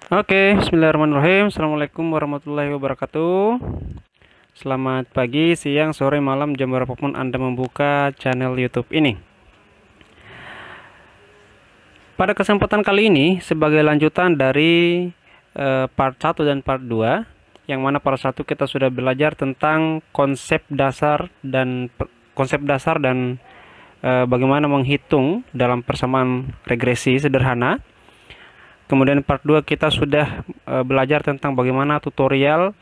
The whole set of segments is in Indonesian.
Oke, bismillahirrahmanirrahim. Assalamualaikum warahmatullahi wabarakatuh. Selamat pagi, siang, sore, malam, jam berapapun Anda membuka channel YouTube ini. Pada kesempatan kali ini, sebagai lanjutan dari part 1 dan part 2, yang mana part 1 kita sudah belajar tentang konsep dasar dan bagaimana menghitung dalam persamaan regresi sederhana. Kemudian part 2 kita sudah belajar tentang bagaimana tutorial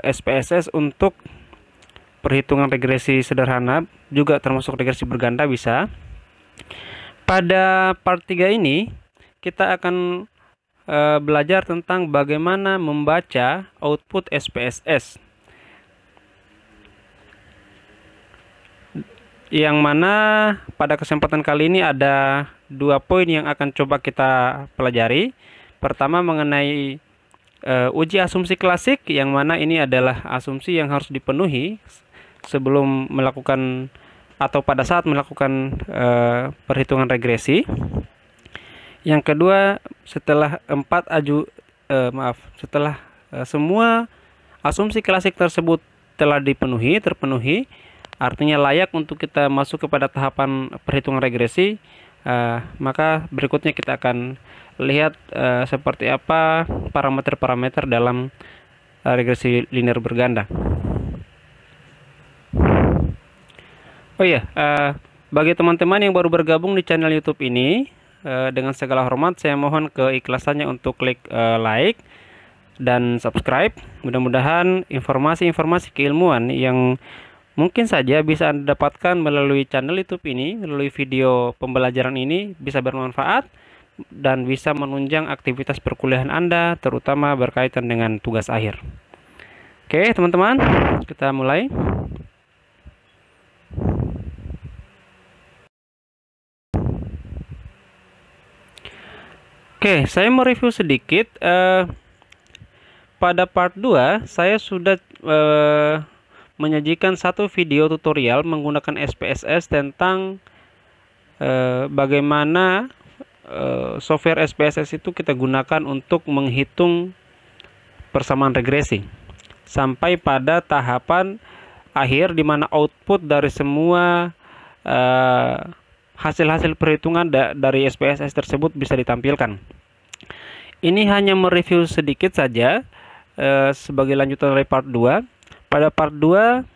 SPSS untuk perhitungan regresi sederhana, juga termasuk regresi berganda bisa. Pada part 3 ini kita akan belajar tentang bagaimana membaca output SPSS, yang mana pada kesempatan kali ini ada 2 poin yang akan coba kita pelajari. Pertama mengenai uji asumsi klasik, yang mana ini adalah asumsi yang harus dipenuhi sebelum melakukan atau pada saat melakukan perhitungan regresi. Yang kedua, setelah semua asumsi klasik tersebut telah terpenuhi, artinya layak untuk kita masuk kepada tahapan perhitungan regresi, maka berikutnya kita akan lihat seperti apa parameter-parameter dalam regresi linear berganda. Oh iya, bagi teman-teman yang baru bergabung di channel YouTube ini, dengan segala hormat saya mohon keikhlasannya untuk klik like dan subscribe. Mudah-mudahan informasi-informasi keilmuan yang mungkin saja bisa Anda dapatkan melalui channel YouTube ini, melalui video pembelajaran ini, bisa bermanfaat dan bisa menunjang aktivitas perkuliahan Anda, terutama berkaitan dengan tugas akhir. Oke, teman-teman, kita mulai. Oke, saya mereview sedikit. Pada part 2, saya sudah menyajikan satu video tutorial menggunakan SPSS tentang bagaimana software SPSS itu kita gunakan untuk menghitung persamaan regresi sampai pada tahapan akhir di mana output dari semua hasil-hasil perhitungan dari SPSS tersebut bisa ditampilkan. Ini hanya mereview sedikit saja sebagai lanjutan dari part 2. Pada part 2,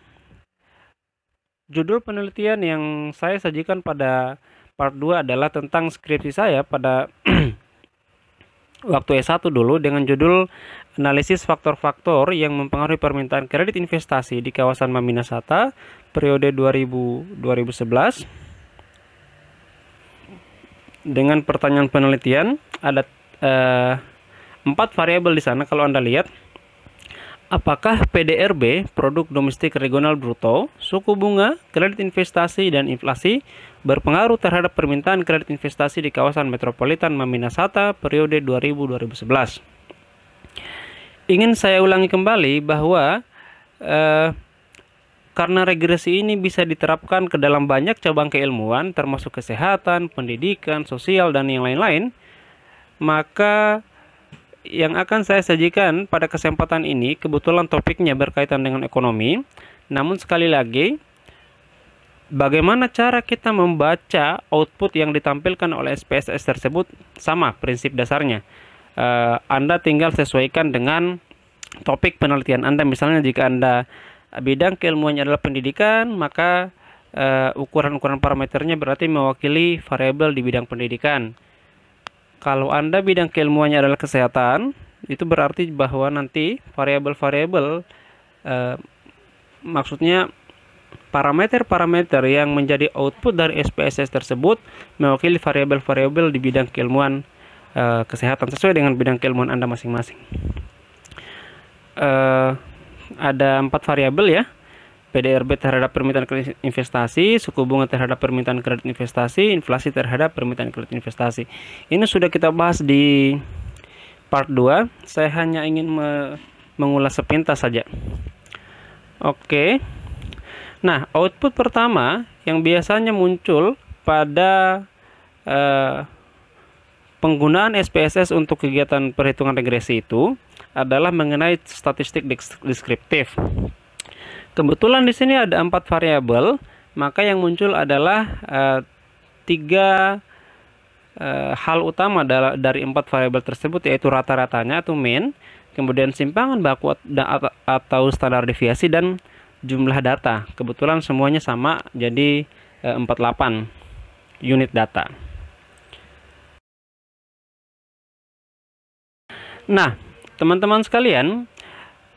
judul penelitian yang saya sajikan pada part 2 adalah tentang skripsi saya pada waktu S1 dulu, dengan judul Analisis Faktor-Faktor yang Mempengaruhi Permintaan Kredit Investasi di Kawasan Maminasata periode 2000-2011. Dengan pertanyaan penelitian, ada 4 variabel di sana kalau Anda lihat. Apakah PDRB, produk domestik regional bruto, suku bunga, kredit investasi, dan inflasi berpengaruh terhadap permintaan kredit investasi di kawasan metropolitan Maminasata periode 2000-2011? Ingin saya ulangi kembali bahwa karena regresi ini bisa diterapkan ke dalam banyak cabang keilmuan, termasuk kesehatan, pendidikan, sosial, dan yang lain-lain, maka yang akan saya sajikan pada kesempatan ini kebetulan topiknya berkaitan dengan ekonomi. Namun sekali lagi, bagaimana cara kita membaca output yang ditampilkan oleh SPSS tersebut sama prinsip dasarnya. Anda tinggal sesuaikan dengan topik penelitian Anda. Misalnya jika Anda bidang keilmuannya adalah pendidikan, maka ukuran-ukuran parameternya berarti mewakili variabel di bidang pendidikan. Kalau Anda bidang keilmuannya adalah kesehatan, itu berarti bahwa nanti variabel-variabel, maksudnya parameter-parameter yang menjadi output dari SPSS tersebut mewakili variabel-variabel di bidang keilmuan kesehatan sesuai dengan bidang keilmuan Anda masing-masing. Ada 4 variabel ya. PDRB terhadap permintaan kredit investasi, suku bunga terhadap permintaan kredit investasi, inflasi terhadap permintaan kredit investasi. Ini sudah kita bahas di part 2. Saya hanya ingin mengulas sepintas saja. Oke. Nah, output pertama yang biasanya muncul pada penggunaan SPSS untuk kegiatan perhitungan regresi itu adalah mengenai statistik deskriptif. Kebetulan di sini ada 4 variabel, maka yang muncul adalah 3 hal utama dari 4 variabel tersebut, yaitu rata-ratanya atau mean, kemudian simpangan baku atau standar deviasi, dan jumlah data. Kebetulan semuanya sama, jadi 48 unit data. Nah, teman-teman sekalian,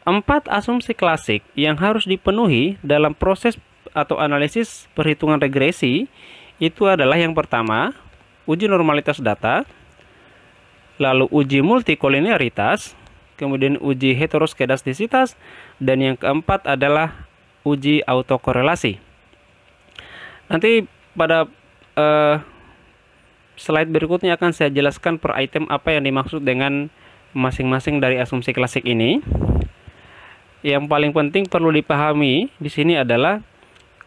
4 asumsi klasik yang harus dipenuhi dalam proses atau analisis perhitungan regresi itu adalah yang pertama, uji normalitas data, lalu uji multikolinearitas, kemudian uji heteroskedastisitas, dan yang keempat adalah uji autokorelasi. Nanti pada slide berikutnya akan saya jelaskan per item apa yang dimaksud dengan masing-masing dari asumsi klasik ini. Yang paling penting perlu dipahami di sini adalah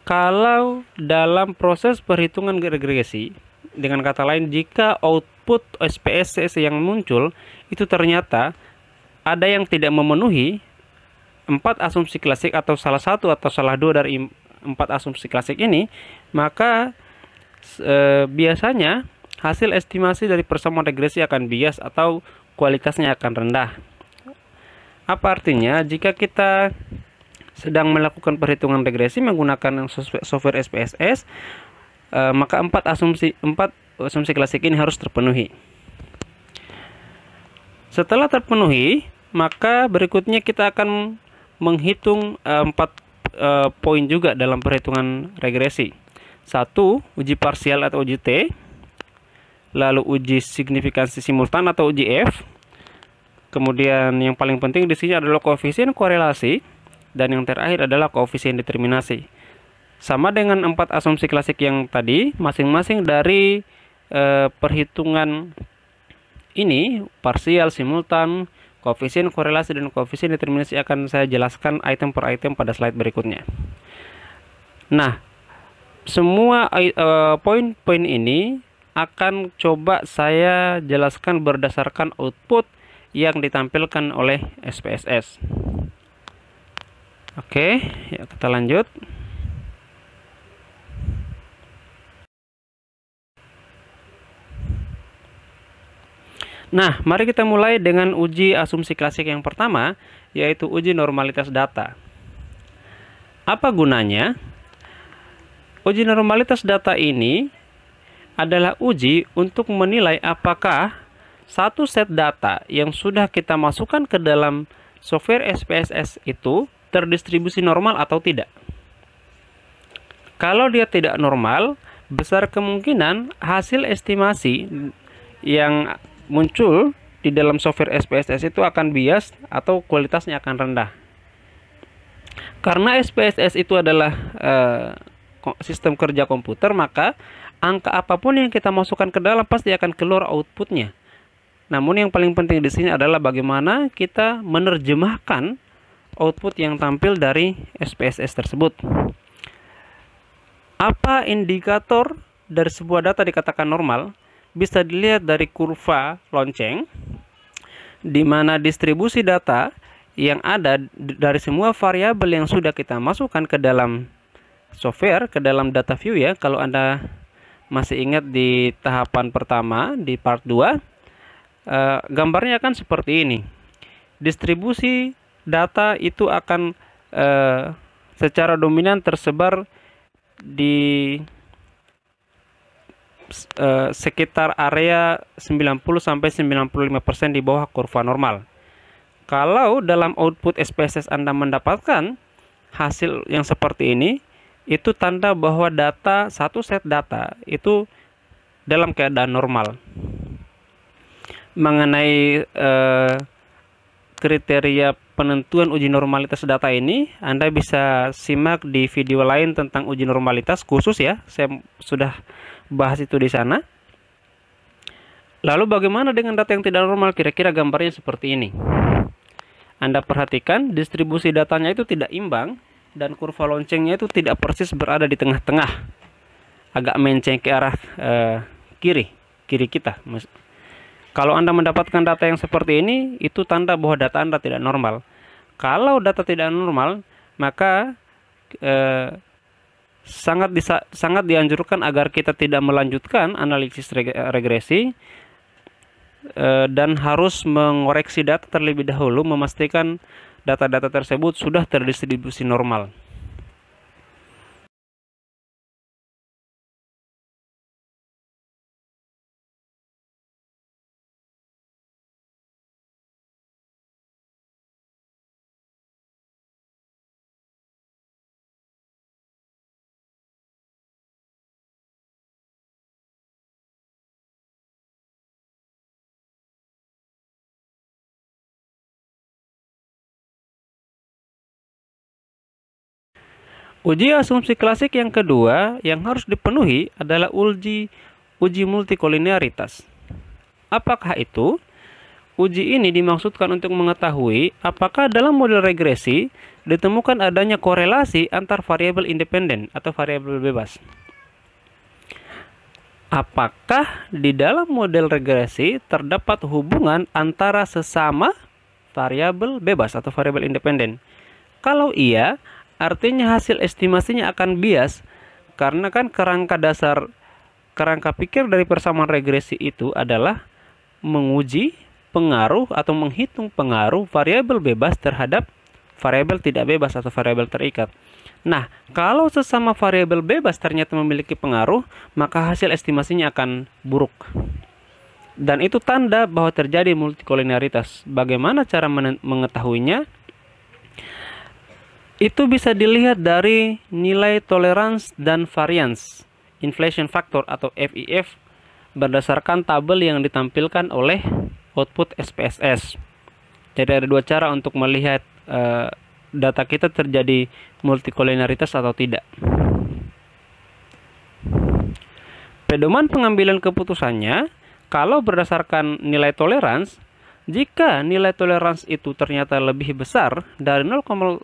kalau dalam proses perhitungan regresi, dengan kata lain, jika output SPSS yang muncul itu ternyata ada yang tidak memenuhi 4 asumsi klasik atau salah satu atau salah 2 dari 4 asumsi klasik ini, maka biasanya hasil estimasi dari persamaan regresi akan bias atau kualitasnya akan rendah. Apa artinya? Jika kita sedang melakukan perhitungan regresi menggunakan software SPSS, maka 4 asumsi klasik ini harus terpenuhi. Setelah terpenuhi, maka berikutnya kita akan menghitung 4 poin juga dalam perhitungan regresi. 1. Uji parsial atau uji T, lalu uji signifikansi simultan atau uji F. Kemudian yang paling penting di sini adalah koefisien korelasi, dan yang terakhir adalah koefisien determinasi. Sama dengan 4 asumsi klasik yang tadi, masing-masing dari perhitungan ini, parsial, simultan, koefisien korelasi, dan koefisien determinasi akan saya jelaskan item per item pada slide berikutnya. Nah, semua poin-poin ini akan coba saya jelaskan berdasarkan output yang ditampilkan oleh SPSS. Oke, ya kita lanjut. Nah, mari kita mulai dengan uji asumsi klasik yang pertama, yaitu uji normalitas data. Apa gunanya? Uji normalitas data ini adalah uji untuk menilai apakah satu set data yang sudah kita masukkan ke dalam software SPSS itu terdistribusi normal atau tidak. Kalau dia tidak normal, besar kemungkinan hasil estimasi yang muncul di dalam software SPSS itu akan bias atau kualitasnya akan rendah. Karena SPSS itu adalah sistem kerja komputer, maka angka apapun yang kita masukkan ke dalam pasti akan keluar outputnya. Namun yang paling penting di sini adalah bagaimana kita menerjemahkan output yang tampil dari SPSS tersebut. Apa indikator dari sebuah data dikatakan normal? Bisa dilihat dari kurva lonceng, di mana distribusi data yang ada dari semua variabel yang sudah kita masukkan ke dalam software, ke dalam data view ya. Kalau Anda masih ingat di tahapan pertama, di part 2, gambarnya akan seperti ini. Distribusi data itu akan secara dominan tersebar di sekitar area 90-95% di bawah kurva normal. Kalau dalam output SPSS Anda mendapatkan hasil yang seperti ini, itu tanda bahwa data, satu set data itu dalam keadaan normal. Mengenai kriteria penentuan uji normalitas data ini, Anda bisa simak di video lain tentang uji normalitas khusus ya. Saya sudah bahas itu di sana. Lalu bagaimana dengan data yang tidak normal? Kira-kira gambarnya seperti ini. Anda perhatikan distribusi datanya itu tidak imbang dan kurva loncengnya itu tidak persis berada di tengah-tengah. Agak menceng ke arah kiri kita. Kalau Anda mendapatkan data yang seperti ini, itu tanda bahwa data Anda tidak normal. Kalau data tidak normal, maka sangat dianjurkan agar kita tidak melanjutkan analisis regresi dan harus mengoreksi data terlebih dahulu, memastikan data-data tersebut sudah terdistribusi normal. Uji asumsi klasik yang kedua yang harus dipenuhi adalah uji multikolinearitas. Apakah itu? Uji ini dimaksudkan untuk mengetahui apakah dalam model regresi ditemukan adanya korelasi antar variabel independen atau variabel bebas. Apakah di dalam model regresi terdapat hubungan antara sesama variabel bebas atau variabel independen? Kalau iya, artinya hasil estimasinya akan bias, karena kan kerangka pikir dari persamaan regresi itu adalah menguji pengaruh atau menghitung pengaruh variabel bebas terhadap variabel tidak bebas atau variabel terikat. Nah, kalau sesama variabel bebas ternyata memiliki pengaruh, maka hasil estimasinya akan buruk. Dan itu tanda bahwa terjadi multikolinearitas. Bagaimana cara mengetahuinya? Itu bisa dilihat dari nilai tolerance dan variance inflation factor atau FIF berdasarkan tabel yang ditampilkan oleh output SPSS. Jadi ada dua cara untuk melihat data kita terjadi multikolinearitas atau tidak. Pedoman pengambilan keputusannya, kalau berdasarkan nilai tolerance, jika nilai toleransi itu ternyata lebih besar dari 0,10,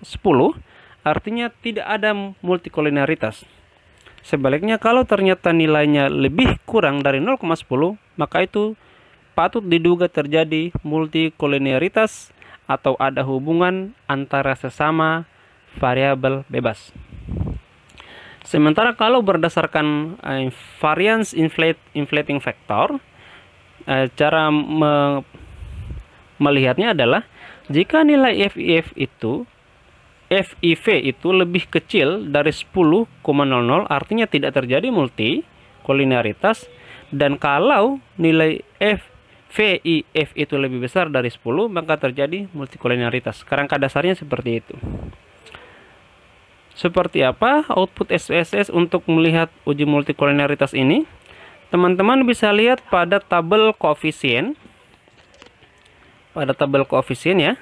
artinya tidak ada multikolinearitas. Sebaliknya, kalau ternyata nilainya lebih kurang dari 0,10, maka itu patut diduga terjadi multikolinearitas atau ada hubungan antara sesama variabel bebas. Sementara kalau berdasarkan variance inflating factor, cara melihatnya adalah jika nilai FIV itu lebih kecil dari 10,00, artinya tidak terjadi multikolinearitas. Dan kalau nilai VIF itu lebih besar dari 10, maka terjadi multikolinearitas. Kerangka dasarnya seperti itu. Seperti apa output SPSS untuk melihat uji multikolinearitas ini? Teman-teman bisa lihat pada tabel koefisien. Pada tabel koefisien ya.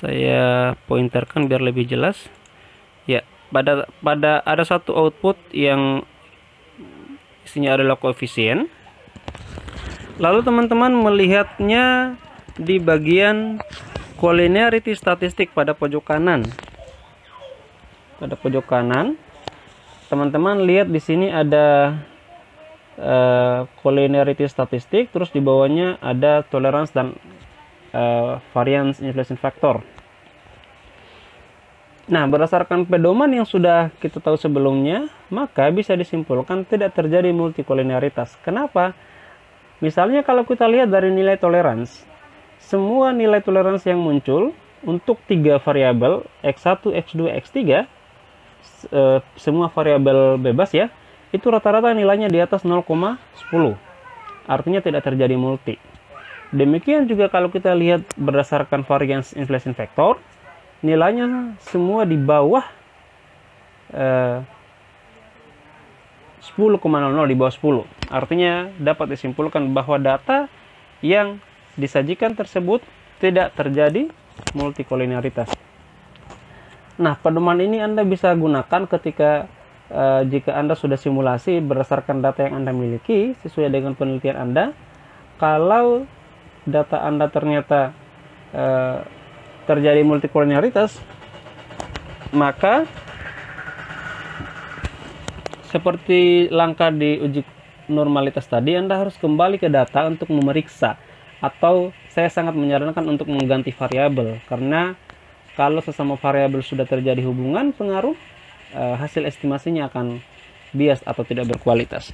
Saya pointerkan biar lebih jelas. Ya, pada ada satu output yang isinya adalah koefisien. Lalu teman-teman melihatnya di bagian collinearity statistik pada pojok kanan. Pada pojok kanan, teman-teman lihat di sini ada collinearity statistik, terus di bawahnya ada tolerance dan variance inflation factor. Nah, berdasarkan pedoman yang sudah kita tahu sebelumnya, maka bisa disimpulkan tidak terjadi multikolinearitas. Kenapa? Misalnya kalau kita lihat dari nilai tolerance, semua nilai tolerance yang muncul untuk 3 variabel X1, X2, X3, semua variabel bebas ya, itu rata-rata nilainya di atas 0,10. Artinya tidak terjadi multi. Demikian juga kalau kita lihat berdasarkan variance inflation factor, nilainya semua di bawah 10,00, di bawah 10. Artinya dapat disimpulkan bahwa data yang disajikan tersebut tidak terjadi multikolinearitas. Nah, pedoman ini Anda bisa gunakan ketika jika Anda sudah simulasi berdasarkan data yang Anda miliki sesuai dengan penelitian Anda. Kalau data Anda ternyata terjadi multikolinearitas, maka seperti langkah di uji normalitas tadi, Anda harus kembali ke data untuk memeriksa, atau saya sangat menyarankan untuk mengganti variabel, karena kalau sesama variabel sudah terjadi hubungan pengaruh, hasil estimasinya akan bias atau tidak berkualitas.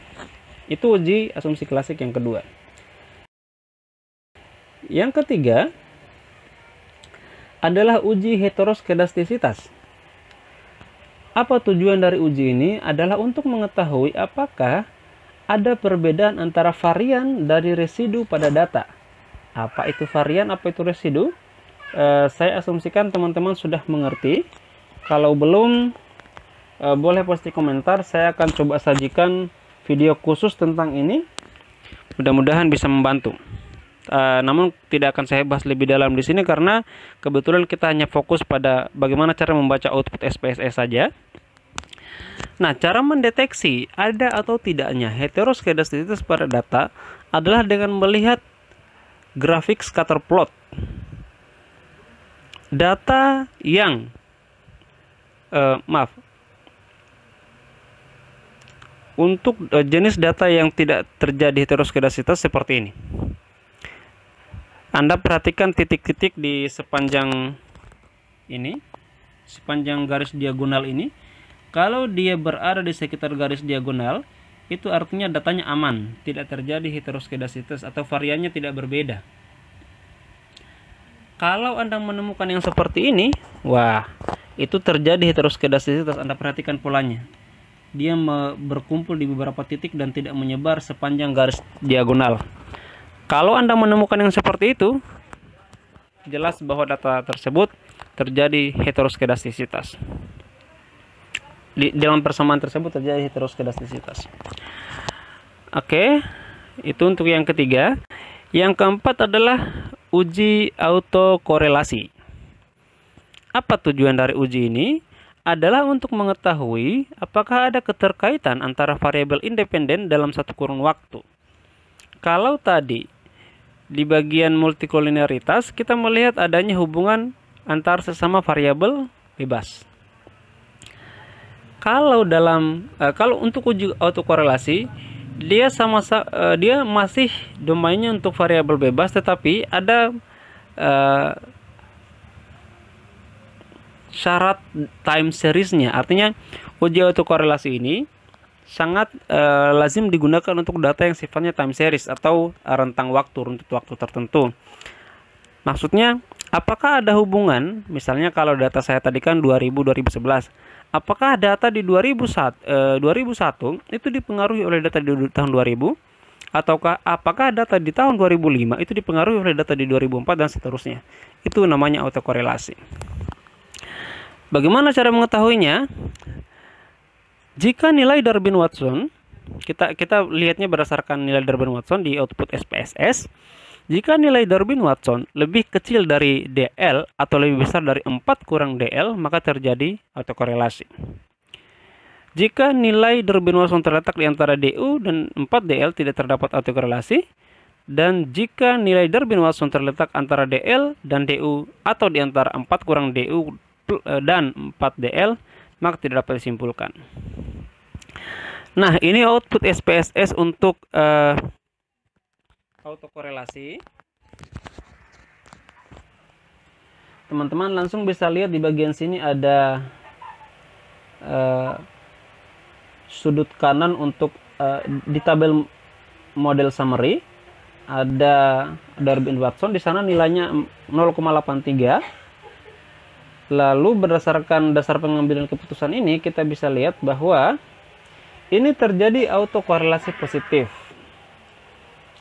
Itu uji asumsi klasik yang kedua. Yang ketiga adalah uji heteroskedastisitas. Apa tujuan dari uji ini? Adalah untuk mengetahui apakah ada perbedaan antara varian dari residu pada data. Apa itu varian, apa itu residu? Saya asumsikan teman-teman sudah mengerti. Kalau belum, boleh post di komentar. Saya akan coba sajikan video khusus tentang ini. Mudah-mudahan bisa membantu. Namun tidak akan saya bahas lebih dalam di sini karena kebetulan kita hanya fokus pada bagaimana cara membaca output SPSS saja. Nah, cara mendeteksi ada atau tidaknya heteroskedastisitas pada data adalah dengan melihat grafik scatter plot. Data yang untuk jenis data yang tidak terjadi heteroskedastisitas seperti ini. Anda perhatikan titik-titik di sepanjang ini, sepanjang garis diagonal ini. Kalau dia berada di sekitar garis diagonal, itu artinya datanya aman, tidak terjadi heteroskedastisitas atau variannya tidak berbeda. Kalau Anda menemukan yang seperti ini, wah, itu terjadi heteroskedastisitas. Anda perhatikan polanya. Dia berkumpul di beberapa titik dan tidak menyebar sepanjang garis diagonal. Kalau Anda menemukan yang seperti itu, jelas bahwa data tersebut terjadi heteroskedastisitas. Dalam persamaan tersebut terjadi heteroskedastisitas. Oke, itu untuk yang ketiga. Yang keempat adalah uji autokorelasi. Apa tujuan dari uji ini? Adalah untuk mengetahui apakah ada keterkaitan antara variabel independen dalam satu kurun waktu. Kalau tadi di bagian multikolinearitas kita melihat adanya hubungan antar sesama variabel bebas. Kalau untuk uji autokorelasi, dia masih domainnya untuk variabel bebas, tetapi ada syarat time seriesnya. Artinya uji autokorelasi ini sangat lazim digunakan untuk data yang sifatnya time series atau rentang waktu, runtut waktu tertentu. Maksudnya, apakah ada hubungan, misalnya kalau data saya tadi kan 2000-2011, apakah data di 2001 itu dipengaruhi oleh data di tahun 2000, ataukah apakah data di tahun 2005 itu dipengaruhi oleh data di 2004 dan seterusnya. Itu namanya autokorelasi. Bagaimana cara mengetahuinya? Jika nilai Darwin-Watson, kita lihatnya berdasarkan nilai Darwin-Watson di output SPSS. Jika nilai Darwin-Watson lebih kecil dari DL atau lebih besar dari 4 kurang DL, maka terjadi autokorelasi. Jika nilai Darwin-Watson terletak di antara DU dan 4DL, tidak terdapat autokorelasi. Dan jika nilai Darwin-Watson terletak antara DL dan DU atau di antara 4 kurang DU dan 4DL, maka tidak dapat disimpulkan. Nah, ini output SPSS untuk autokorelasi. Teman-teman langsung bisa lihat di bagian sini ada sudut kanan untuk di tabel model summary ada Darwin-Watson, di sana nilainya 0,83. Lalu berdasarkan dasar pengambilan keputusan ini, kita bisa lihat bahwa ini terjadi autokorelasi positif.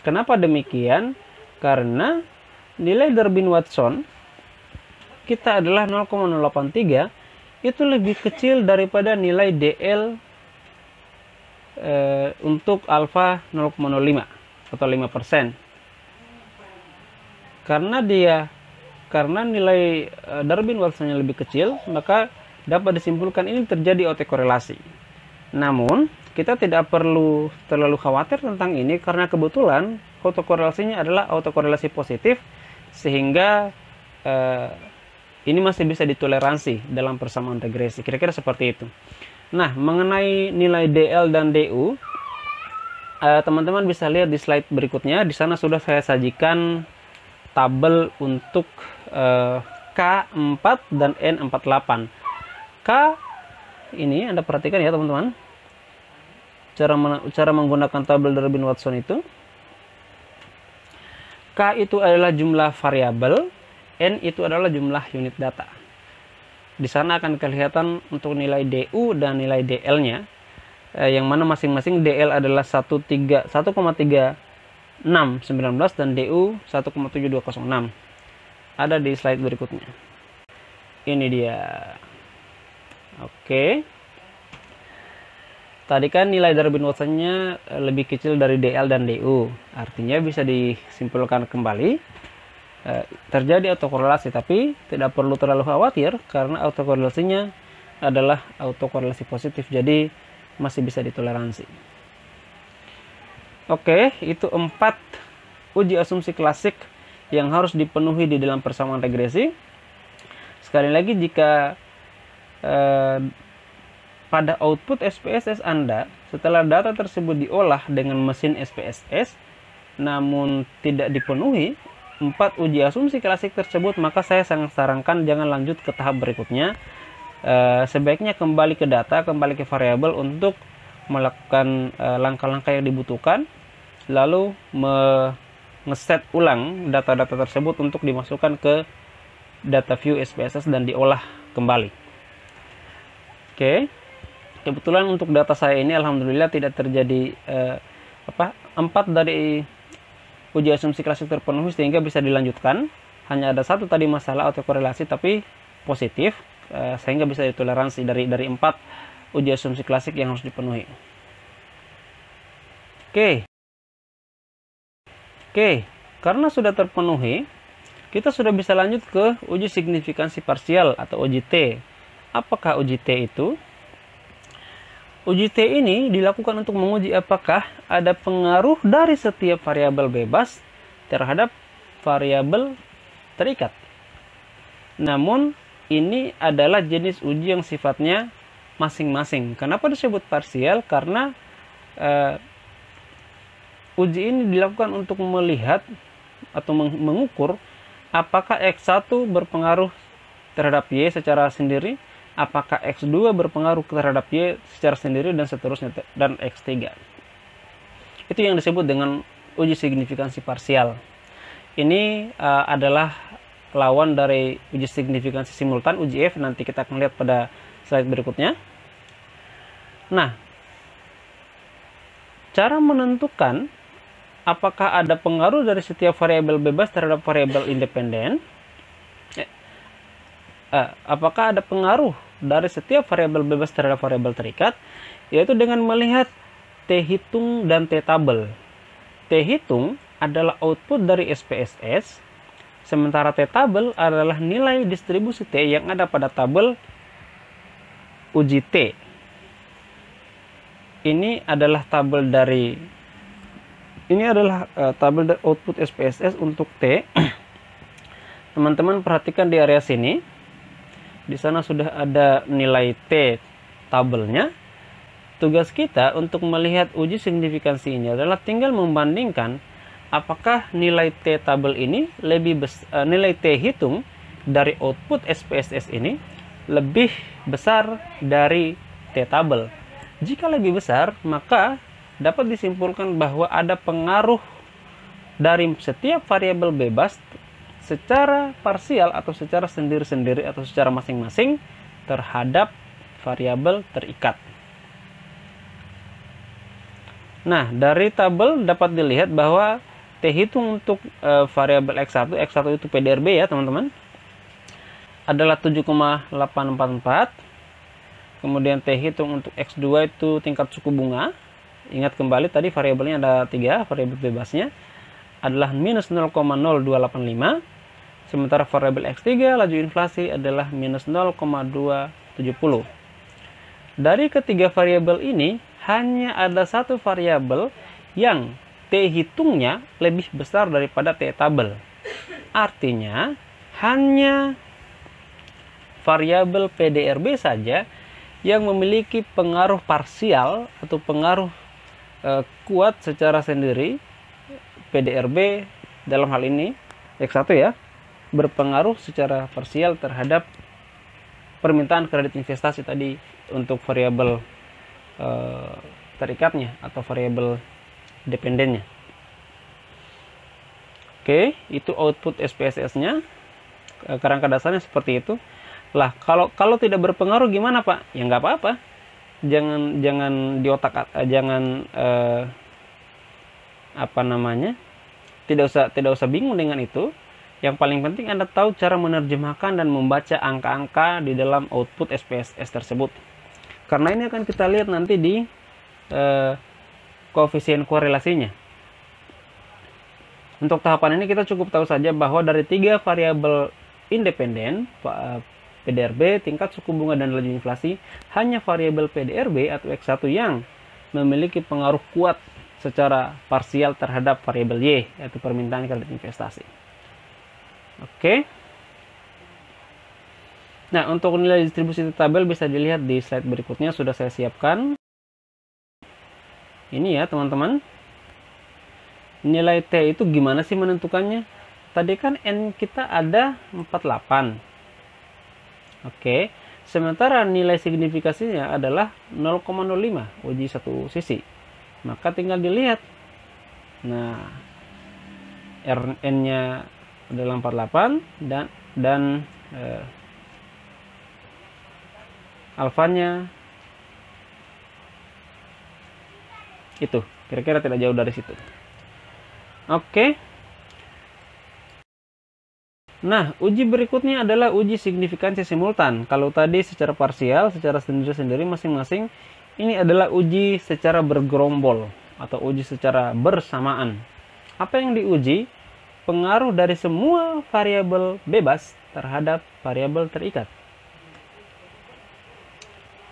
Kenapa demikian? Karena nilai Darwin-Watson kita adalah 0,083, itu lebih kecil daripada nilai DL untuk alfa 0,05 atau 5%. Karena nilai Darwin-Watsonnya lebih kecil, maka dapat disimpulkan ini terjadi autokorelasi. Namun, kita tidak perlu terlalu khawatir tentang ini karena kebetulan autokorelasinya adalah autokorelasi positif, sehingga ini masih bisa ditoleransi dalam persamaan regresi. Kira-kira seperti itu. Nah, mengenai nilai DL dan DU, teman-teman bisa lihat di slide berikutnya. Di sana sudah saya sajikan tabel untuk K4 dan N48. K ini Anda perhatikan ya teman-teman, cara menggunakan tabel Durbin-Watson itu. K itu adalah jumlah variabel, N itu adalah jumlah unit data. Di sana akan kelihatan untuk nilai DU dan nilai DL-nya, yang mana masing-masing DL adalah 1,3619 dan DU 1,7206. Ada di slide berikutnya. Ini dia. Oke. Tadi kan nilai Durbin-Watsonnya lebih kecil dari DL dan DU. Artinya bisa disimpulkan kembali terjadi autokorelasi, tapi tidak perlu terlalu khawatir karena autokorelasinya adalah autokorelasi positif, jadi masih bisa ditoleransi. Oke, itu 4 uji asumsi klasik yang harus dipenuhi di dalam persamaan regresi. Sekali lagi, jika pada output SPSS Anda setelah data tersebut diolah dengan mesin SPSS namun tidak dipenuhi 4 uji asumsi klasik tersebut, maka saya sangat sarankan jangan lanjut ke tahap berikutnya. Sebaiknya kembali ke data, kembali ke variabel untuk melakukan langkah-langkah yang dibutuhkan, lalu ngeset ulang data-data tersebut untuk dimasukkan ke data view SPSS dan diolah kembali. Oke. Kebetulan untuk data saya ini alhamdulillah tidak terjadi 4 dari uji asumsi klasik terpenuhi sehingga bisa dilanjutkan. Hanya ada satu tadi masalah autokorelasi tapi positif, sehingga bisa ditoleransi dari 4 uji asumsi klasik yang harus dipenuhi. Oke, karena sudah terpenuhi, kita sudah bisa lanjut ke uji signifikansi parsial atau uji T. Apakah uji T itu? Uji T ini dilakukan untuk menguji apakah ada pengaruh dari setiap variabel bebas terhadap variabel terikat. Namun, ini adalah jenis uji yang sifatnya masing-masing. Kenapa disebut parsial? Karena uji ini dilakukan untuk melihat atau mengukur apakah X1 berpengaruh terhadap Y secara sendiri, apakah X2 berpengaruh terhadap Y secara sendiri, dan seterusnya, dan X3. Itu yang disebut dengan uji signifikansi parsial. Ini adalah lawan dari uji signifikansi simultan, uji F. Nanti kita akan lihat pada slide berikutnya. Nah, cara menentukan apakah ada pengaruh dari setiap variabel bebas terhadap variabel independen, apakah ada pengaruh dari setiap variabel bebas terhadap variabel terikat, yaitu dengan melihat T hitung dan T tabel. T hitung adalah output dari SPSS, sementara T tabel adalah nilai distribusi T yang ada pada tabel uji T. Ini adalah tabel dari tabel dari output SPSS untuk T. Teman-teman perhatikan di area sini. Di sana sudah ada nilai T tabelnya. Tugas kita untuk melihat uji signifikansi ini adalah tinggal membandingkan apakah nilai T tabel ini nilai T hitung dari output SPSS ini lebih besar dari T tabel. Jika lebih besar, maka dapat disimpulkan bahwa ada pengaruh dari setiap variabel bebas secara parsial atau secara sendiri-sendiri atau secara masing-masing terhadap variabel terikat. Nah, dari tabel dapat dilihat bahwa T hitung untuk variabel X1 itu PDRB ya teman-teman, adalah 7,844. Kemudian T hitung untuk X2 itu tingkat suku bunga. Ingat kembali tadi variabelnya ada 3, variabel bebasnya adalah minus 0,0285, sementara variabel X3 laju inflasi adalah minus 0,270. Dari ketiga variabel ini hanya ada satu variabel yang T hitungnya lebih besar daripada T tabel. Artinya hanya variabel PDRB saja yang memiliki pengaruh parsial atau pengaruh kuat secara sendiri, PDRB dalam hal ini X1 ya, berpengaruh secara parsial terhadap permintaan kredit investasi tadi untuk variabel terikatnya atau variabel dependennya. Oke, itu output SPSS-nya. Kerangka dasarnya seperti itu. Lah, kalau tidak berpengaruh gimana, Pak? Ya nggak apa-apa. Jangan di otak, jangan apa namanya? Tidak usah bingung dengan itu. Yang paling penting Anda tahu cara menerjemahkan dan membaca angka-angka di dalam output SPSS tersebut. Karena ini akan kita lihat nanti di koefisien korelasinya. Untuk tahapan ini kita cukup tahu saja bahwa dari 3 variabel independen, PDRB, tingkat suku bunga, dan laju inflasi, hanya variabel PDRB atau X1 yang memiliki pengaruh kuat secara parsial terhadap variabel Y, yaitu permintaan kredit investasi. Oke. Nah, untuk nilai distribusi tabel bisa dilihat di slide berikutnya, sudah saya siapkan. Ini ya, teman-teman. Nilai T itu gimana sih menentukannya? Tadi kan N kita ada 48. Oke. Sementara nilai signifikasinya adalah 0,05 uji satu sisi. Maka tinggal dilihat. Nah, N-nya adalah 48 dan alfanya itu. Kira-kira tidak jauh dari situ. Oke. Nah, uji berikutnya adalah uji signifikansi simultan. Kalau tadi secara parsial, secara sendiri-sendiri masing-masing, ini adalah uji secara bergerombol atau uji secara bersamaan. Apa yang diuji? Pengaruh dari semua variabel bebas terhadap variabel terikat.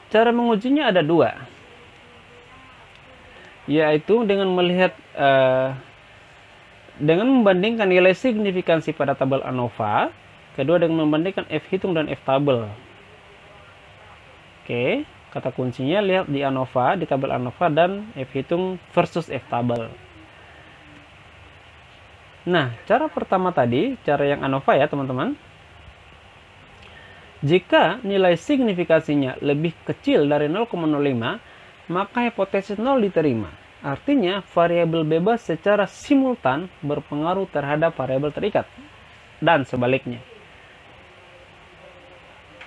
Cara mengujinya ada 2. Yaitu dengan melihat dengan membandingkan nilai signifikansi pada tabel ANOVA, kedua dengan membandingkan F hitung dan F tabel. Oke, kata kuncinya lihat di ANOVA, di tabel ANOVA, dan F hitung versus F tabel. Nah, cara pertama tadi, cara yang ANOVA ya teman-teman. Jika nilai signifikasinya lebih kecil dari 0,05, maka hipotesis 0 diterima. Artinya, variabel bebas secara simultan berpengaruh terhadap variabel terikat. Dan sebaliknya.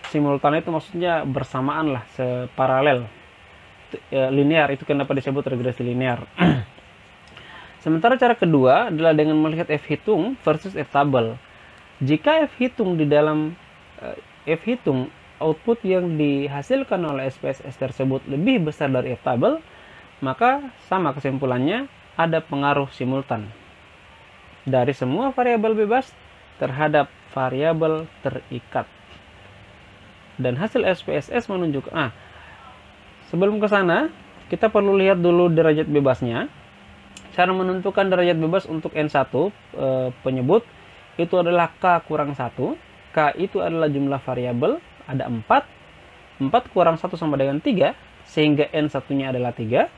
Simultan itu maksudnya bersamaan lah, separalel. Linear, itu kenapa disebut regresi linear. Sementara cara kedua adalah dengan melihat F hitung versus F tabel. Jika F hitung di dalam F hitung output yang dihasilkan oleh SPSS tersebut lebih besar dari F tabel, maka sama kesimpulannya, ada pengaruh simultan dari semua variabel bebas terhadap variabel terikat. Dan hasil SPSS menunjukkan, sebelum ke sana, kita perlu lihat dulu derajat bebasnya. Cara menentukan derajat bebas untuk N1 penyebut itu adalah K kurang 1. K itu adalah jumlah variabel, ada 4. 4 kurang 1 sama dengan 3, sehingga N1-nya adalah 3.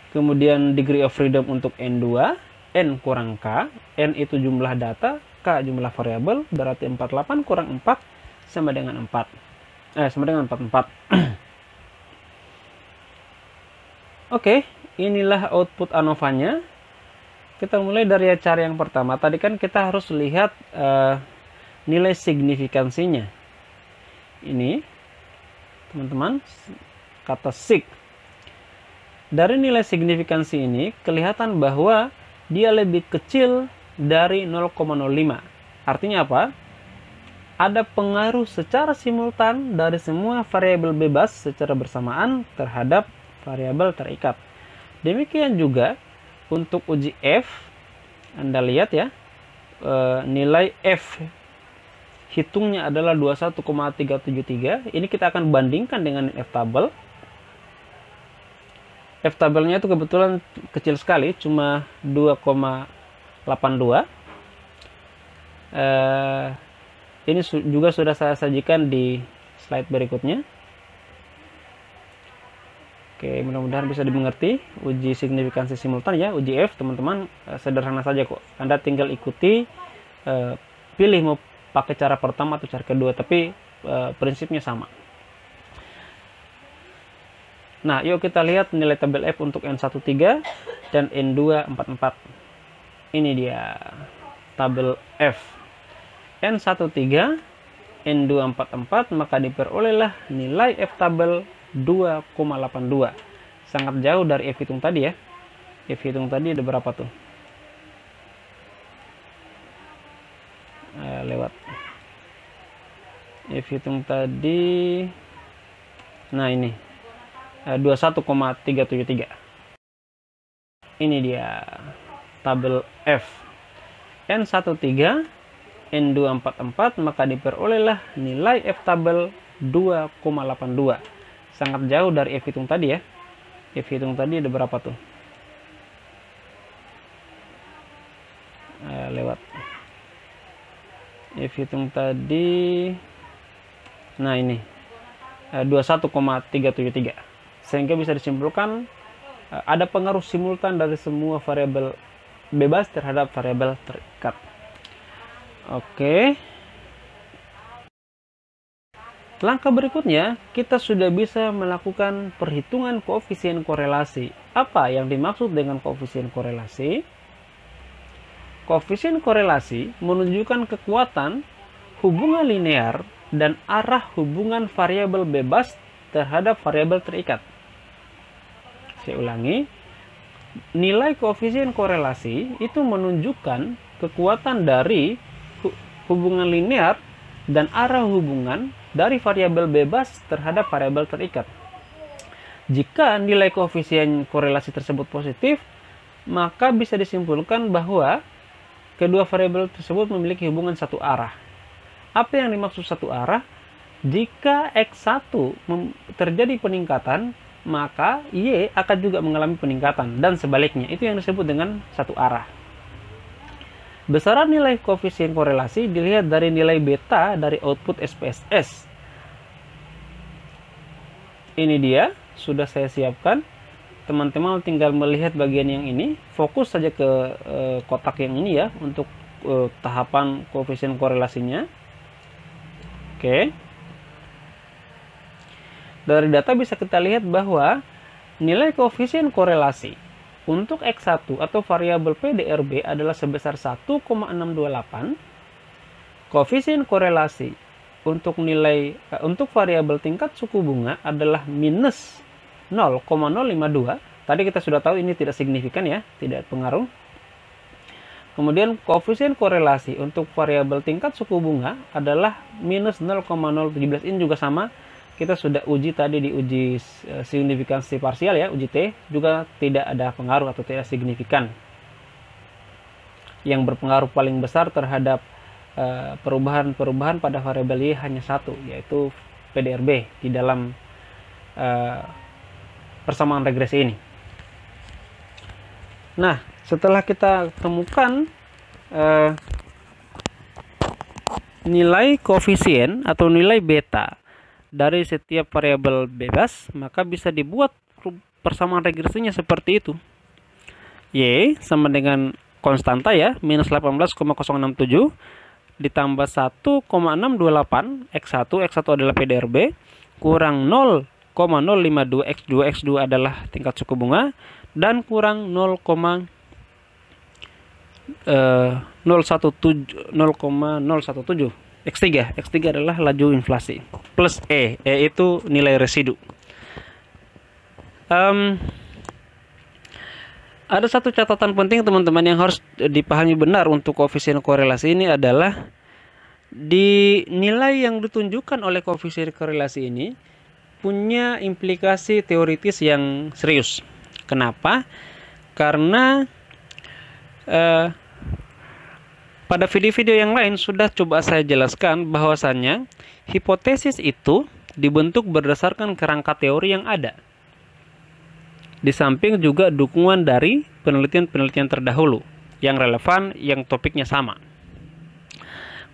Kemudian degree of freedom untuk N2, N kurang K, N itu jumlah data, K jumlah variabel, berarti 48 kurang 4 sama dengan 4. Sama dengan 44. Oke, inilah output ANOVA-nya. Kita mulai dari cara yang pertama. Tadi kan kita harus lihat nilai signifikansinya. Ini, teman-teman, kata sig. Dari nilai signifikansi ini, kelihatan bahwa dia lebih kecil dari 0,05. Artinya apa? Ada pengaruh secara simultan dari semua variabel bebas secara bersamaan terhadap variabel terikat. Demikian juga untuk uji F, Anda lihat ya, nilai F hitungnya adalah 21,373. Ini kita akan bandingkan dengan F tabel. F tabelnya itu kebetulan kecil sekali, cuma 2,82. Ini juga sudah saya sajikan di slide berikutnya. Oke, mudah-mudahan bisa dimengerti uji signifikansi simultan ya, uji F teman-teman. Sederhana saja kok. Anda tinggal ikuti, pilih mau pakai cara pertama atau cara kedua, tapi prinsipnya sama. Nah, yuk kita lihat nilai tabel F untuk N13 dan N244. Ini dia tabel F. N13, N244, maka diperolehlah nilai F tabel 2,82. Sangat jauh dari F hitung tadi ya. F hitung tadi ada berapa tuh? Lewat. F hitung tadi. Nah ini. 21,373. Ini dia tabel F. N13, N244, maka diperolehlah nilai F tabel 2,82. Sangat jauh dari F hitung tadi ya. F hitung tadi ada berapa tuh? Lewat. F hitung tadi. Nah ini. 21,373. Sehingga bisa disimpulkan ada pengaruh simultan dari semua variabel bebas terhadap variabel terikat. Oke. Langkah berikutnya, kita sudah bisa melakukan perhitungan koefisien korelasi. Apa yang dimaksud dengan koefisien korelasi? Koefisien korelasi menunjukkan kekuatan hubungan linear dan arah hubungan variabel bebas terhadap variabel terikat. Saya ulangi, nilai koefisien korelasi itu menunjukkan kekuatan dari hubungan linear dan arah hubungan dari variabel bebas terhadap variabel terikat. Jika nilai koefisien korelasi tersebut positif, maka bisa disimpulkan bahwa kedua variabel tersebut memiliki hubungan satu arah. Apa yang dimaksud satu arah? Jika X1 terjadi peningkatan, maka Y akan juga mengalami peningkatan, dan sebaliknya. Itu yang disebut dengan satu arah. Besaran nilai koefisien korelasi dilihat dari nilai beta dari output SPSS. Ini dia, sudah saya siapkan. Teman-teman tinggal melihat bagian yang ini. Fokus saja ke kotak yang ini ya, untuk tahapan koefisien korelasinya. Oke. Dari data bisa kita lihat bahwa nilai koefisien korelasi untuk X1 atau variabel PDRB adalah sebesar 1,628. Koefisien korelasi untuk variabel tingkat suku bunga adalah minus 0,052. Tadi kita sudah tahu ini tidak signifikan ya, tidak pengaruh. Kemudian koefisien korelasi untuk variabel tingkat suku bunga adalah minus 0,017. Ini juga sama. Kita sudah uji tadi di uji signifikansi parsial ya, uji T, juga tidak ada pengaruh atau tidak signifikan. Yang berpengaruh paling besar terhadap perubahan-perubahan pada variabel Y hanya satu, yaitu PDRB di dalam persamaan regresi ini. Nah, setelah kita temukan nilai koefisien atau nilai beta dari setiap variabel bebas, maka bisa dibuat persamaan regresinya seperti itu. Y sama dengan konstanta ya, minus 18,067 ditambah 1,628 X1 adalah PDRB, kurang 0,052 X2 adalah tingkat suku bunga, dan kurang 0,017 X3 adalah laju inflasi, plus E itu nilai residu. Ada satu catatan penting teman-teman yang harus dipahami benar untuk koefisien korelasi ini adalah di nilai yang ditunjukkan oleh koefisien korelasi ini punya implikasi teoritis yang serius. Kenapa? Karena pada video-video yang lain sudah coba saya jelaskan bahwasannya hipotesis itu dibentuk berdasarkan kerangka teori yang ada. Di samping juga dukungan dari penelitian-penelitian terdahulu yang relevan, yang topiknya sama.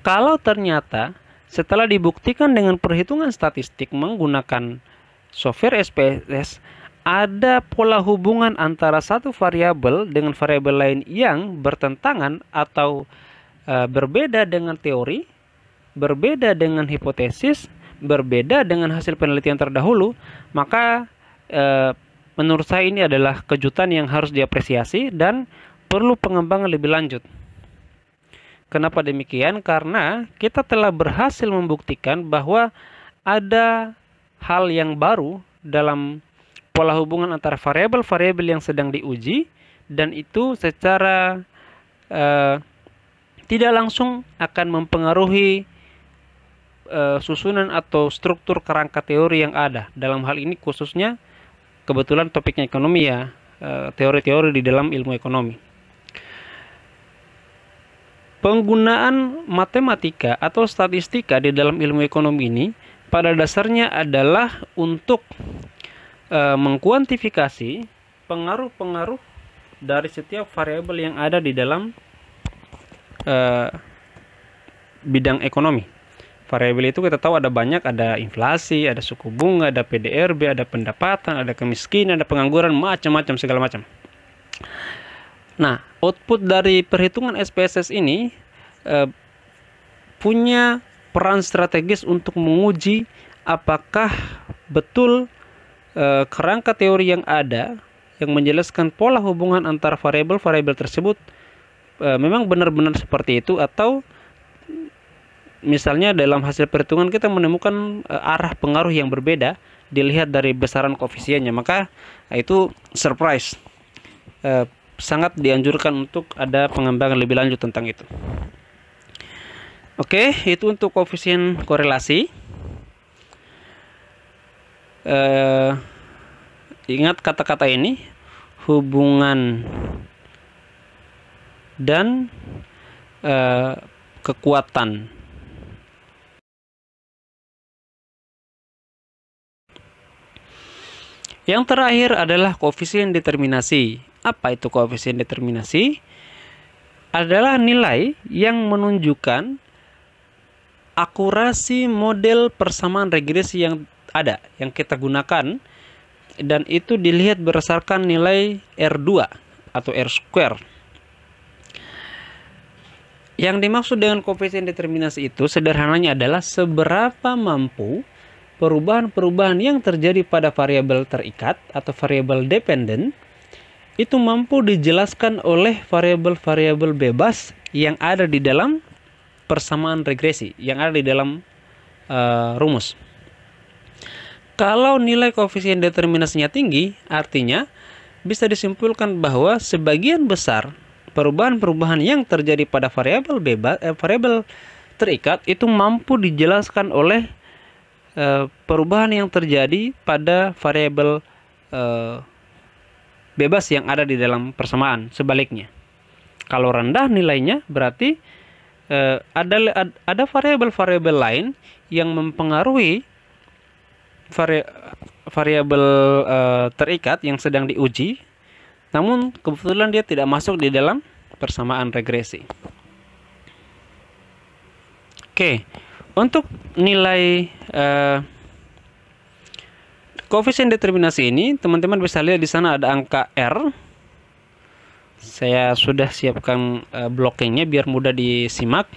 Kalau ternyata setelah dibuktikan dengan perhitungan statistik menggunakan software SPSS, ada pola hubungan antara satu variabel dengan variabel lain yang bertentangan atau berbeda dengan teori, berbeda dengan hipotesis, berbeda dengan hasil penelitian terdahulu, maka menurut saya ini adalah kejutan yang harus diapresiasi dan perlu pengembangan lebih lanjut. Kenapa demikian? Karena kita telah berhasil membuktikan bahwa ada hal yang baru dalam pola hubungan antara variabel-variabel yang sedang diuji, dan itu secara tidak langsung akan mempengaruhi susunan atau struktur kerangka teori yang ada. Dalam hal ini khususnya kebetulan topiknya ekonomi ya, teori-teori di dalam ilmu ekonomi. Penggunaan matematika atau statistika di dalam ilmu ekonomi ini pada dasarnya adalah untuk mengkuantifikasi pengaruh-pengaruh dari setiap variabel yang ada di dalam bidang ekonomi. Variabel itu kita tahu ada banyak, ada inflasi, ada suku bunga, ada PDRB, ada pendapatan, ada kemiskinan, ada pengangguran, macam-macam, segala macam. Nah, output dari perhitungan SPSS ini punya peran strategis untuk menguji apakah betul kerangka teori yang ada yang menjelaskan pola hubungan antara variabel-variabel tersebut memang benar-benar seperti itu, atau misalnya dalam hasil perhitungan kita menemukan arah pengaruh yang berbeda dilihat dari besaran koefisiennya, maka itu surprise. Sangat dianjurkan untuk ada pengembangan lebih lanjut tentang itu. Oke, itu untuk koefisien korelasi. Ingat kata-kata ini, hubungan dan kekuatan. Yang terakhir adalah koefisien determinasi. Apa itu koefisien determinasi? Adalah nilai yang menunjukkan akurasi model persamaan regresi yang ada, yang kita gunakan, dan itu dilihat berdasarkan nilai R2 atau R square. Yang dimaksud dengan koefisien determinasi itu sederhananya adalah seberapa mampu perubahan-perubahan yang terjadi pada variabel terikat atau variabel dependen itu mampu dijelaskan oleh variabel-variabel bebas yang ada di dalam persamaan regresi, yang ada di dalam rumus. Kalau nilai koefisien determinasinya tinggi, artinya bisa disimpulkan bahwa sebagian besar perubahan-perubahan yang terjadi pada variabel bebas, variabel terikat itu mampu dijelaskan oleh perubahan yang terjadi pada variabel bebas yang ada di dalam persamaan. Sebaliknya, kalau rendah nilainya berarti ada variabel-variabel lain yang mempengaruhi variabel terikat yang sedang diuji, namun kebetulan dia tidak masuk di dalam persamaan regresi. Oke, untuk nilai koefisien determinasi ini, teman-teman bisa lihat di sana ada angka R. Saya sudah siapkan blockingnya biar mudah disimak.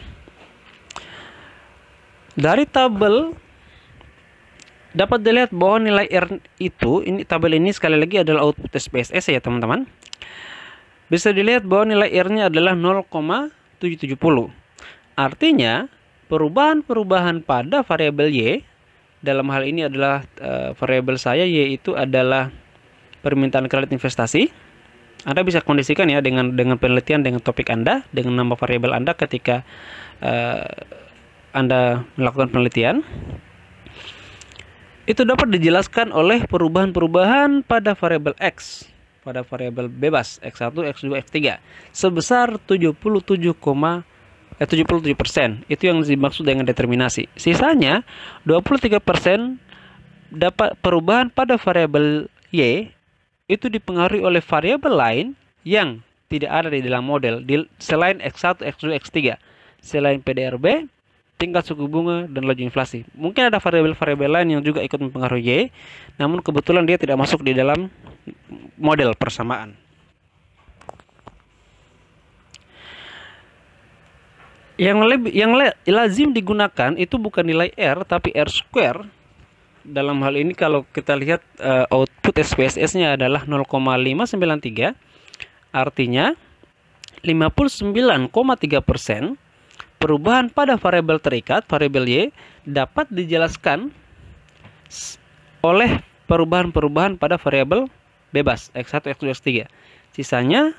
Dari tabel dapat dilihat bahwa nilai R itu, ini tabel ini sekali lagi adalah output SPSS ya teman-teman. Bisa dilihat bahwa nilai R-nya adalah 0,770. Artinya perubahan-perubahan pada variabel Y, dalam hal ini adalah variabel saya, yaitu adalah permintaan kredit investasi. Anda bisa kondisikan ya dengan penelitian, dengan topik Anda, dengan nama variabel Anda ketika Anda melakukan penelitian. Itu dapat dijelaskan oleh perubahan-perubahan pada variabel X, pada variabel bebas X1, X2, X3 sebesar 77%. Itu yang dimaksud dengan determinasi. Sisanya 23% dapat perubahan pada variabel Y itu dipengaruhi oleh variabel lain yang tidak ada di dalam model selain X1, X2, X3, selain PDRB, tingkat suku bunga, dan laju inflasi. Mungkin ada variabel-variabel lain yang juga ikut mempengaruhi Y, namun kebetulan dia tidak masuk di dalam model persamaan. Yang lazim digunakan itu bukan nilai R, tapi R square. Dalam hal ini kalau kita lihat output SPSS-nya adalah 0,593, artinya 59,3% perubahan pada variabel terikat, variabel Y, dapat dijelaskan oleh perubahan-perubahan pada variabel bebas X1, X2, X3. Sisanya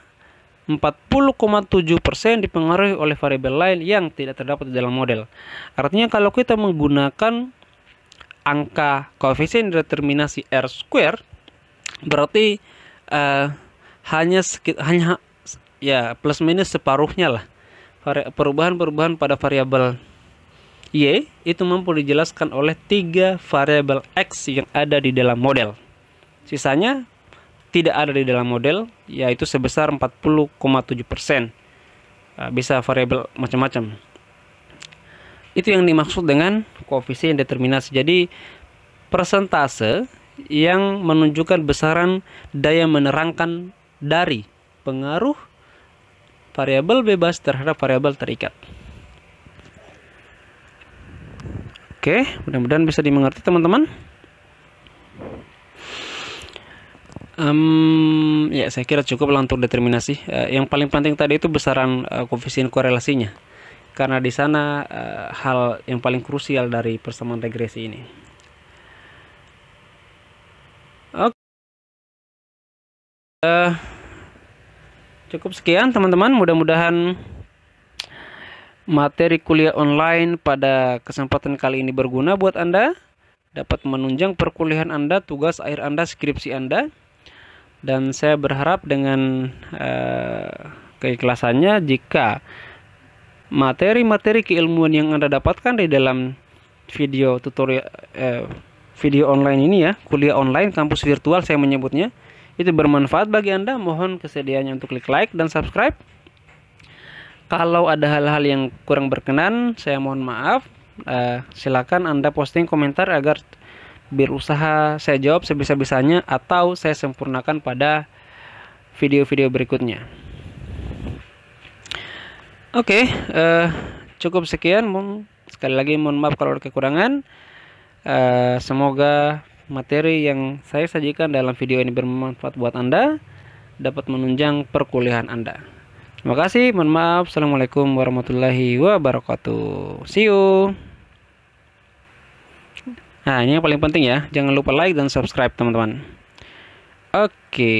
40,7% dipengaruhi oleh variabel lain yang tidak terdapat di dalam model. Artinya kalau kita menggunakan angka koefisien determinasi R square, berarti hanya ya plus minus separuhnya lah. Perubahan-perubahan pada variabel Y itu mampu dijelaskan oleh 3 variabel X yang ada di dalam model. Sisanya tidak ada di dalam model, yaitu sebesar 40,7%. Bisa variabel macam-macam. Itu yang dimaksud dengan koefisien determinasi. Jadi persentase yang menunjukkan besaran daya menerangkan dari pengaruh variabel bebas terhadap variabel terikat. Oke, mudah-mudahan bisa dimengerti teman-teman. Ya, saya kira cukup lah untuk determinasi. Yang paling penting tadi itu besaran koefisien korelasinya, karena di sana hal yang paling krusial dari persamaan regresi ini. Oke, cukup sekian teman-teman. Mudah-mudahan materi kuliah online pada kesempatan kali ini berguna buat Anda, dapat menunjang perkuliahan Anda, tugas akhir Anda, skripsi Anda. Dan saya berharap dengan keikhlasannya, jika materi-materi keilmuan yang Anda dapatkan di dalam video tutorial video online ini ya, kuliah online, kampus virtual saya menyebutnya, itu bermanfaat bagi Anda. Mohon kesediaannya untuk klik like dan subscribe. Kalau ada hal-hal yang kurang berkenan, saya mohon maaf. Silakan Anda posting komentar agar berusaha saya jawab sebisa-bisanya atau saya sempurnakan pada video-video berikutnya. Oke, cukup sekian. Sekali lagi mohon maaf kalau ada kekurangan. Semoga materi yang saya sajikan dalam video ini bermanfaat buat Anda, dapat menunjang perkuliahan Anda. Terima kasih, mohon maaf. Assalamualaikum warahmatullahi wabarakatuh. See you. Nah, ini yang paling penting ya, jangan lupa like dan subscribe teman-teman. Oke.